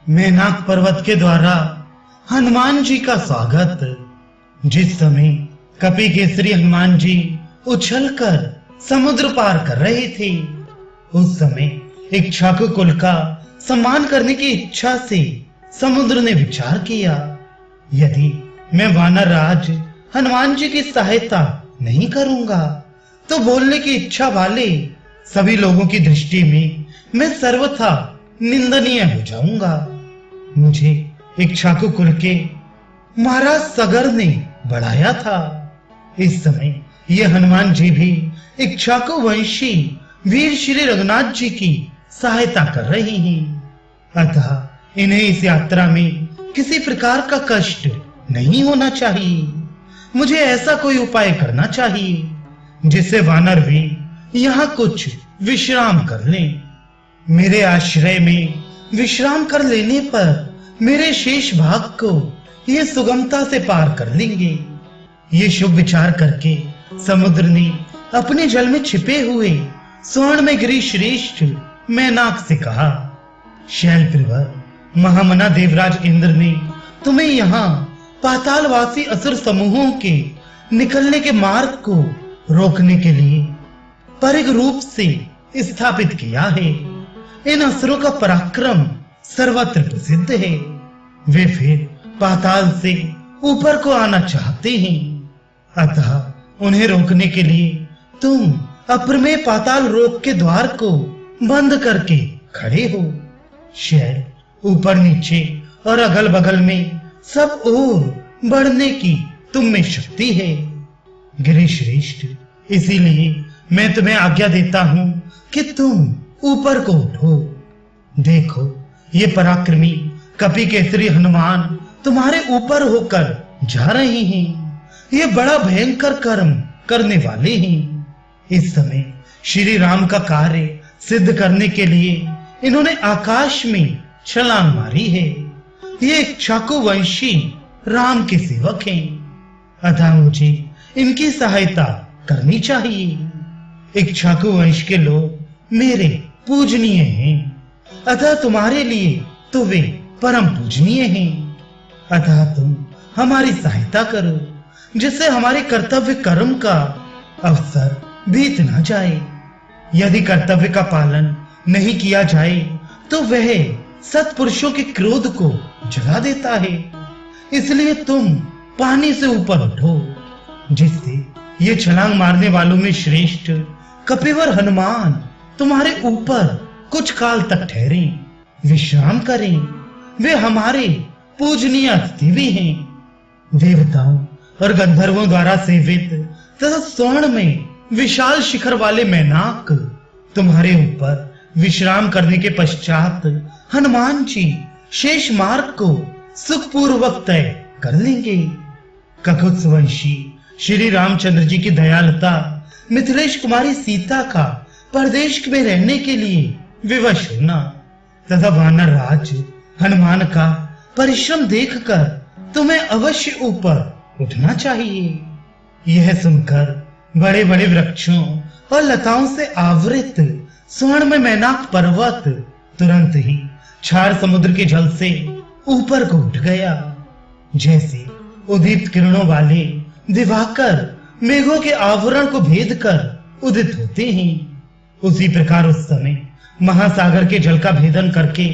मेनाक पर्वत के द्वारा हनुमान जी का स्वागत। जिस समय कपि केसरी हनुमान जी उछलकर समुद्र पार कर रहे थे, उस समय इक्ष्वाकु कुल का सम्मान करने की इच्छा से समुद्र ने विचार किया, यदि मैं वानर राज हनुमान जी की सहायता नहीं करूंगा तो बोलने की इच्छा वाले सभी लोगों की दृष्टि में मैं सर्वथा निंदनीय हो जाऊंगा। मुझे इक्ष्वाकु कुल के महाराज सगर ने बढ़ाया था। इस समय ये हनुमान जी भी इक्ष्वाकु वंशी वीर श्री रघुनाथ जी की सहायता कर रहे हैं, अतः इन्हें इस यात्रा में किसी प्रकार का कष्ट नहीं होना चाहिए। मुझे ऐसा कोई उपाय करना चाहिए जिससे वानर भी यहाँ कुछ विश्राम कर लें। मेरे आश्रय में विश्राम कर लेने पर मेरे शेष भाग को ये सुगमता से पार कर लेंगे। ये शुभ विचार करके समुद्र ने अपने जल में छिपे हुए स्वर्ण में गिरी श्रेष्ठ मेनाक से कहा, शैलप्रिवर, महामना देवराज इंद्र ने तुम्हें यहाँ पातालवासी असुर समूहों के निकलने के मार्ग को रोकने के लिए परिग रूप से स्थापित किया है। इन असुरों का पराक्रम सर्वत्र प्रसिद्ध है। वे फिर पाताल से ऊपर को आना चाहते हैं, अतः उन्हें रोकने के लिए तुम अप्रमेय पाताल रोक के द्वार को बंद करके खड़े हो। शैल ऊपर नीचे और अगल बगल में सब ओर बढ़ने की तुम में शक्ति है। गिरिश्रेष्ठ, इसीलिए मैं तुम्हें आज्ञा देता हूं कि तुम ऊपर को उठो। देखो, ये पराक्रमी कपि केसरी हनुमान तुम्हारे ऊपर होकर जा रहे हैं। ये बड़ा भयंकर कर्म करने वाले हैं। इस समय श्री राम का कार्य सिद्ध करने के लिए इन्होंने आकाश में छलांग मारी है। ये इक्ष्वाकु वंशी राम के सेवक हैं, अतः मुझे इनकी सहायता करनी चाहिए। इक्ष्वाकु वंश के लोग मेरे पूजनीय हैं, अतः तुम्हारे लिए तो वे परम पूजनीय हैं। अतः तुम हमारी सहायता करो, जिससे हमारे कर्तव्य कर्म का अवसर बीत न जाए। यदि कर्तव्य का पालन नहीं किया जाए तो वह सत्पुरुषों के क्रोध को जगा देता है। इसलिए तुम पानी से ऊपर उठो, जिससे ये छलांग मारने वालों में श्रेष्ठ कपिवर हनुमान तुम्हारे ऊपर कुछ काल तक ठहरे, विश्राम करें। वे हमारे पूजनीय अतिथि भी हैं। देवताओं और गंधर्वों द्वारा सेवित तथा स्वर्ण में विशाल शिखर वाले मेनाक तुम्हारे ऊपर विश्राम करने के पश्चात हनुमान जी शेष मार्ग को सुखपूर्वक तय कर लेंगे। ककुत्सवंशी श्री रामचंद्र जी की दयालुता मिथिलेश कुमारी सीता का परदेश में रहने के लिए विवश होना तथा वानर राज हनुमान का परिश्रम देखकर तुम्हें अवश्य ऊपर उठना चाहिए। यह सुनकर बड़े बड़े वृक्षों और लताओं से आवृत स्वर्ण में मेनाक पर्वत तुरंत ही क्षार समुद्र के जल से ऊपर को उठ गया। जैसे उदित किरणों वाले दिवाकर मेघों के आवरण को भेद कर उदित होते हैं, उसी प्रकार उस समय महासागर के जल का भेदन करके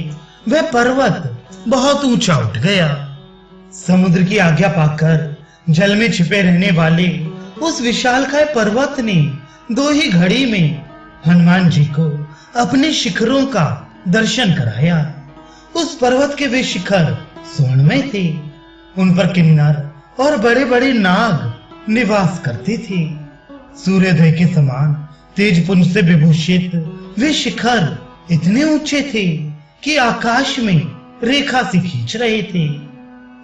वह पर्वत बहुत ऊंचा उठ गया। समुद्र की आज्ञा पाकर जल में छिपे रहने वाले उस विशालकाय पर्वत ने दो ही घड़ी में हनुमान जी को अपने शिखरों का दर्शन कराया। उस पर्वत के वे शिखर स्वर्णमय थे, उन पर किन्नर और बड़े बड़े नाग निवास करते थे। सूर्योदय के समान तेज पुंज से विभूषित वे शिखर इतने ऊंचे थे कि आकाश में रेखा से खींच रहे थे।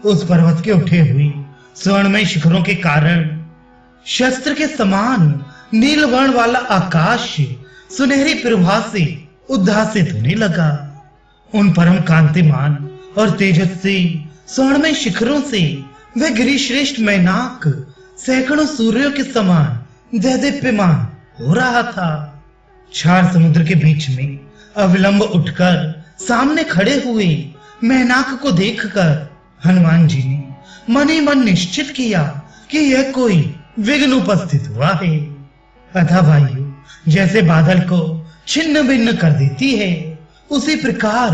उस पर्वत के उठे हुए स्वर्णमय शिखरों के कारण शस्त्र के समान नील वर्ण वाला आकाश सुनहरी प्रभा से उद्भासित होने लगा। उन परम कांतिमान और तेजस्वी स्वर्णमय शिखरों से वह गिरिश्रेष्ठ मेनाक सैकड़ों सूर्यों के समान दैदीप्यमान हो रहा था। क्षार समुद्र के बीच में अविलंब उठकर सामने खड़े हुए मेनाक को देखकर हनुमान जी ने मन ही मन निश्चित किया कि यह कोई विघ्न उपस्थित हुआ है। अतः वायु जैसे बादल को छिन्न भिन्न कर देती है, उसी प्रकार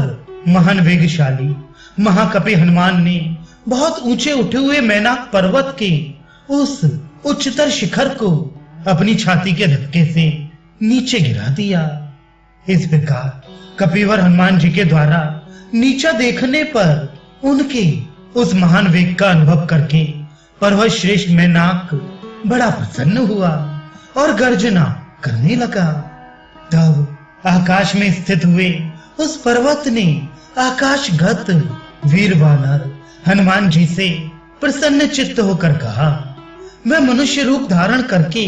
महान वेगशाली महाकपि हनुमान ने बहुत ऊंचे उठे हुए मेनाक पर्वत के उस उच्चतर शिखर को अपनी छाती के धक्के से नीचे गिरा दिया। इस प्रकार कपिवर हनुमान जी के द्वारा नीचा देखने पर उनके उस महान वेग का अनुभव करके पर्वत श्रेष्ठ मेनाक बड़ा प्रसन्न हुआ और गर्जना करने लगा। तब आकाश में स्थित हुए उस पर्वत ने आकाशगत वीर वानर हनुमान जी से प्रसन्न चित्त होकर कहा, मैं मनुष्य रूप धारण करके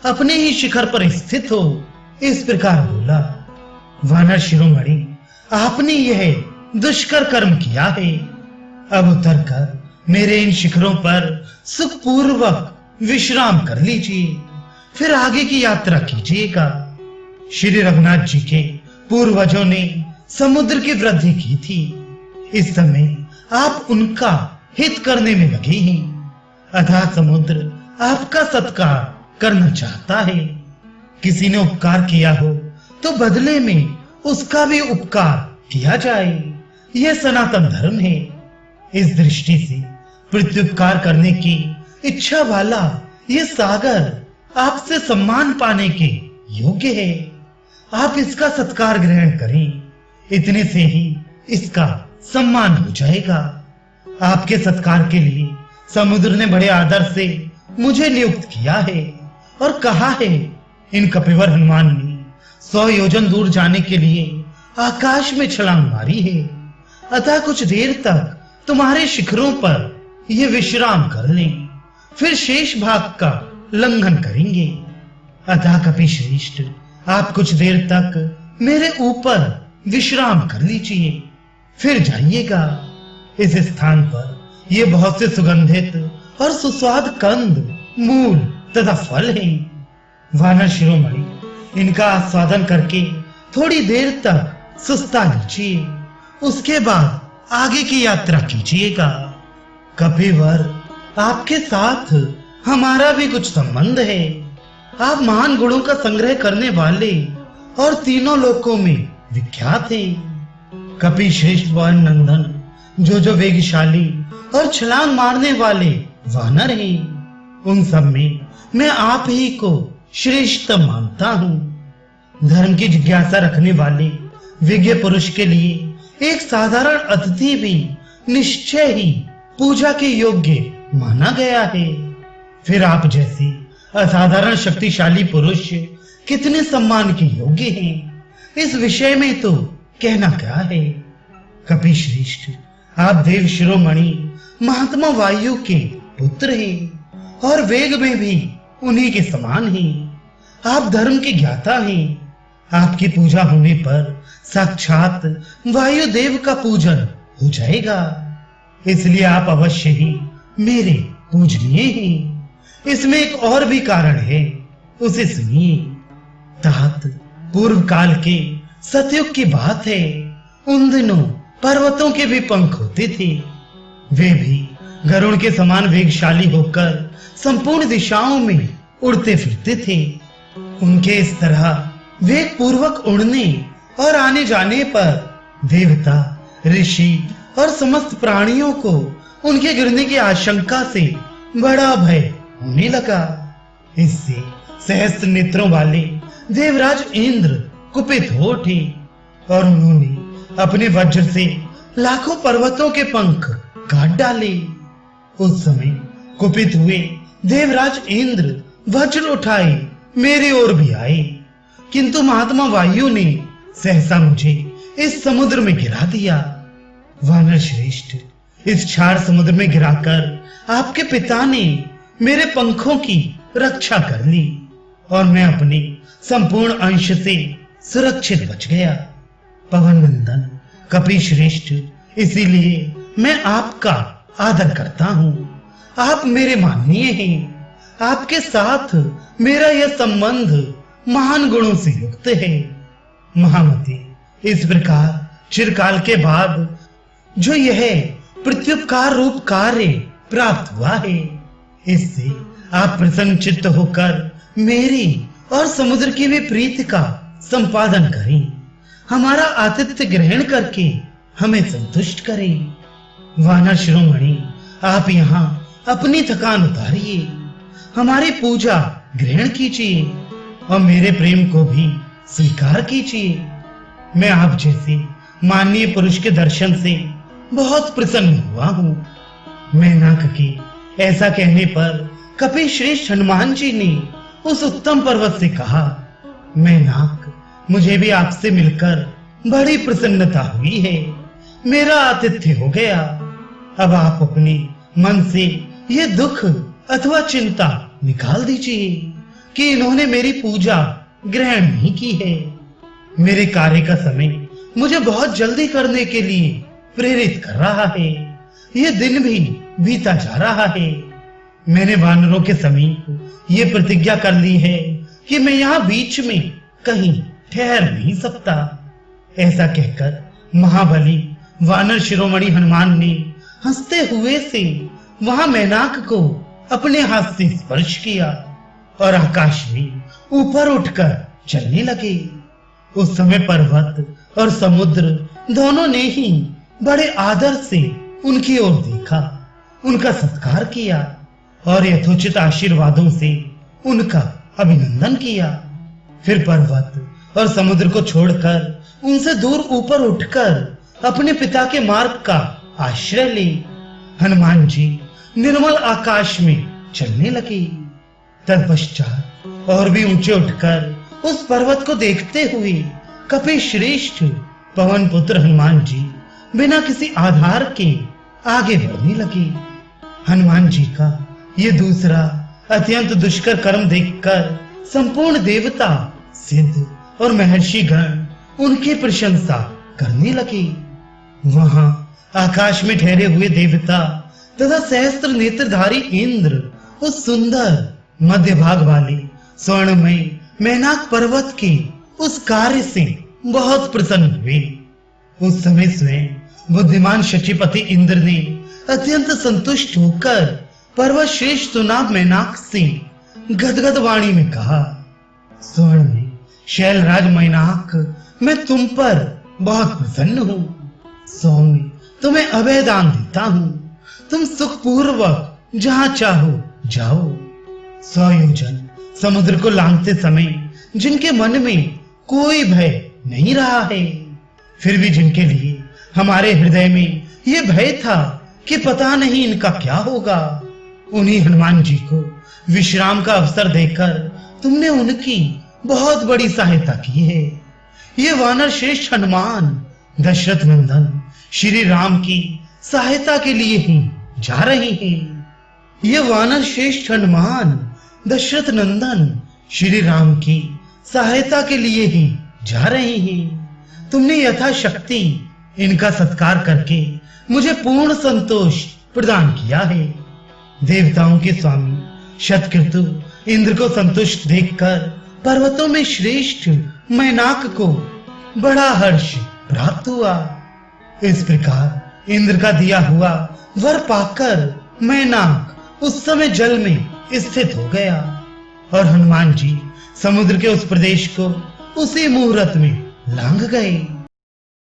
अपने ही शिखर पर स्थित हो। इस प्रकार बोला, वानर शिरोमणि, आपने यह दुष्कर कर्म किया है। अब उतर कर मेरे इन शिखरों पर सुखपूर्वक विश्राम कर लीजिए, फिर आगे की यात्रा कीजिएगा। श्री रघुनाथ जी के पूर्वजों ने समुद्र की वृद्धि की थी, इस समय आप उनका हित करने में लगे हैं। अतः समुद्र आपका सत्कार करना चाहता है। किसी ने उपकार किया हो तो बदले में उसका भी उपकार किया जाए, यह सनातन धर्म है। इस दृष्टि से प्रत्युपकार करने की इच्छा वाला यह सागर आपसे सम्मान पाने के योग्य है। आप इसका सत्कार ग्रहण करें, इतने से ही इसका सम्मान हो जाएगा। आपके सत्कार के लिए समुद्र ने बड़े आदर से मुझे नियुक्त किया है और कहा है, इन कपिवर हनुमान ने 100 योजन दूर जाने के लिए आकाश में छलांग मारी है। अतः कुछ देर तक तुम्हारे शिखरों पर ये विश्राम कर लें, फिर शेष भाग का लंघन करेंगे। अतः कपि श्रेष्ठ, आप कुछ देर तक मेरे ऊपर विश्राम कर लीजिए, फिर जाइएगा। इस स्थान पर ये बहुत से सुगंधित और सुस्वाद कंद, मूल तथा फल हैं। वानर शिरोमणि, इनका आस्वादन करके थोड़ी देर तक सुस्ता लीजिए, उसके बाद आगे की यात्रा कीजिएगा। कपिवर, आपके साथ हमारा भी कुछ संबंध है। आप महान गुणों का संग्रह करने वाले और तीनों लोकों में विख्यात हैं। कपि श्रेष्ठ वन नंदन जो वेगशाली और छलांग मारने वाले वानर हैं, उन सब में मैं आप ही को श्रेष्ठतम मानता हूँ। धर्म की जिज्ञासा रखने वाले विज्ञ पुरुष के लिए एक साधारण अतिथि भी निश्चय ही पूजा के योग्य माना गया है। फिर आप जैसे असाधारण शक्तिशाली पुरुष कितने सम्मान के योग्य हैं, इस विषय में तो कहना क्या है। कपि श्रेष्ठ, आप देव शिरोमणि महात्मा वायु के पुत्र हैं और वेग में भी उन्हीं के समान हैं। आप धर्म के ज्ञाता हैं। आपकी पूजा होने पर साक्षात वायु देव का पूजन हो जाएगा, इसलिए आप अवश्य ही मेरे पूजनीय हैं। इसमें एक और भी कारण है, उसे सुनिए। तात पूर्व काल के सतयुग की बात है। उन दिनों पर्वतों के भी पंख होते थे, वे भी गरुड़ के समान वेगशाली होकर संपूर्ण दिशाओं में उड़ते फिरते थे। उनके इस तरह वेग पूर्वक उड़ने और आने जाने पर देवता, ऋषि और समस्त प्राणियों को उनके गिरने की आशंका से बड़ा भय होने लगा। इससे सहस्त्र नेत्रों वाले देवराज इंद्र कुपित हो उठे और उन्होंने अपने वज्र से लाखों पर्वतों के पंख काट डाले। उस समय कुपित हुए देवराज इंद्र वज्र उठाए मेरे ओर भी आए, किंतु महात्मा वायु ने सहसा मुझे इस समुद्र में गिरा दिया। वानर श्रेष्ठ, इस क्षार समुद्र में गिराकर आपके पिता ने मेरे पंखों की रक्षा कर ली और मैं अपने संपूर्ण अंश से सुरक्षित बच गया। पवन नंदन कपि श्रेष्ठ, इसीलिए मैं आपका आदर करता हूँ। आप मेरे माननीय हैं। आपके साथ मेरा यह संबंध महान गुणों से युक्त है। महामती, इस प्रकार चिरकाल के बाद जो यह प्रत्युपकार रूप कार्य प्राप्त हुआ है, इससे आप प्रसन्न चित्त होकर मेरी और समुद्र की भी प्रीति का संपादन करें, हमारा आतिथ्य ग्रहण करके हमें संतुष्ट करें। वानर शिरोमणि, आप यहाँ अपनी थकान उतारिए, हमारी पूजा ग्रहण कीजिए और मेरे प्रेम को भी स्वीकार कीजिए। मैं आप जैसे माननीय पुरुष के दर्शन से बहुत प्रसन्न हुआ हूँ। मैनाक के ऐसा कहने पर कपि श्रेष्ठ हनुमान जी ने उस उत्तम पर्वत से कहा, मैनाक, मुझे भी आपसे मिलकर बड़ी प्रसन्नता हुई है। मेरा आतिथ्य हो गया। अब आप अपने मन से ये दुख अथवा चिंता निकाल दीजिए कि इन्होंने मेरी पूजा ग्रहण नहीं की है। मेरे कार्य का समय मुझे बहुत जल्दी करने के लिए प्रेरित कर रहा है। ये दिन भी बीता जा रहा है। मैंने वानरों के समीप ये प्रतिज्ञा कर ली है कि मैं यहाँ बीच में कहीं ठहर नहीं सकता। ऐसा कहकर महाबली वानर शिरोमणि हनुमान ने हंसते हुए से वहां मैनाक को अपने हाथ से स्पर्श किया और आकाश में ऊपर उठकर चलने लगे। उस समय पर्वत और समुद्र दोनों ने ही बड़े आदर से उनकी ओर देखा, उनका सत्कार किया और यथोचित आशीर्वादों से उनका अभिनंदन किया। फिर पर्वत और समुद्र को छोड़कर उनसे दूर ऊपर उठकर अपने पिता के मार्ग का आश्रय ले हनुमान जी निर्मल आकाश में चलने लगे। तत्पश्चात और भी ऊंचे उठकर उस पर्वत को देखते हुए कपि श्रेष्ठ पवन पुत्र हनुमान जी बिना किसी आधार के आगे बढ़ने लगे। हनुमान जी का ये दूसरा अत्यंत दुष्कर कर्म देखकर संपूर्ण देवता, सिद्ध और महर्षि गण उनकी प्रशंसा करने लगे। वहां आकाश में ठहरे हुए देवता तथा सहस्त्र नेत्रधारी इंद्र उस सुंदर मध्य भाग वाले स्वर्णमय मैनाक पर्वत के उस कार्य से बहुत प्रसन्न हुए। उस समय स्वयं बुद्धिमान शचीपति इंद्र ने अत्यंत संतुष्ट होकर पर्वत श्रेष्ठ सुनाम मैनाक से गदगद वाणी में कहा, स्वर्ण में शैलराज मैनाक, मैं तुम पर बहुत प्रसन्न हूँ। स्वामी, तुम्हें अभय दान देता हूँ। तुम सुखपूर्वक जहाँ चाहो जाओ। 100 योजन समुद्र को लांघते समय जिनके मन में कोई भय नहीं रहा है, फिर भी जिनके लिए हमारे हृदय में ये भय था कि पता नहीं इनका क्या होगा, उन्हीं हनुमान जी को विश्राम का अवसर देकर तुमने उनकी बहुत बड़ी सहायता की है। ये वानर श्रेष्ठ हनुमान दशरथ नंदन श्री राम की सहायता के लिए ही जा रहे हैं। ये वानर श्रेष्ठ हनुमान दशरथ नंदन श्री राम की सहायता के लिए ही जा रहे हैं। तुमने यथाशक्ति इनका सत्कार करके मुझे पूर्ण संतोष प्रदान किया है। देवताओं के स्वामी शतक्रतु इंद्र को संतुष्ट देखकर पर्वतों में श्रेष्ठ मैनाक को बड़ा हर्ष प्राप्त हुआ। इस प्रकार इंद्र का दिया हुआ वर पाकर मैनाक उस समय जल में स्थित हो गया और हनुमान जी समुद्र के उस प्रदेश को उसी मुहूर्त में लांघ गए।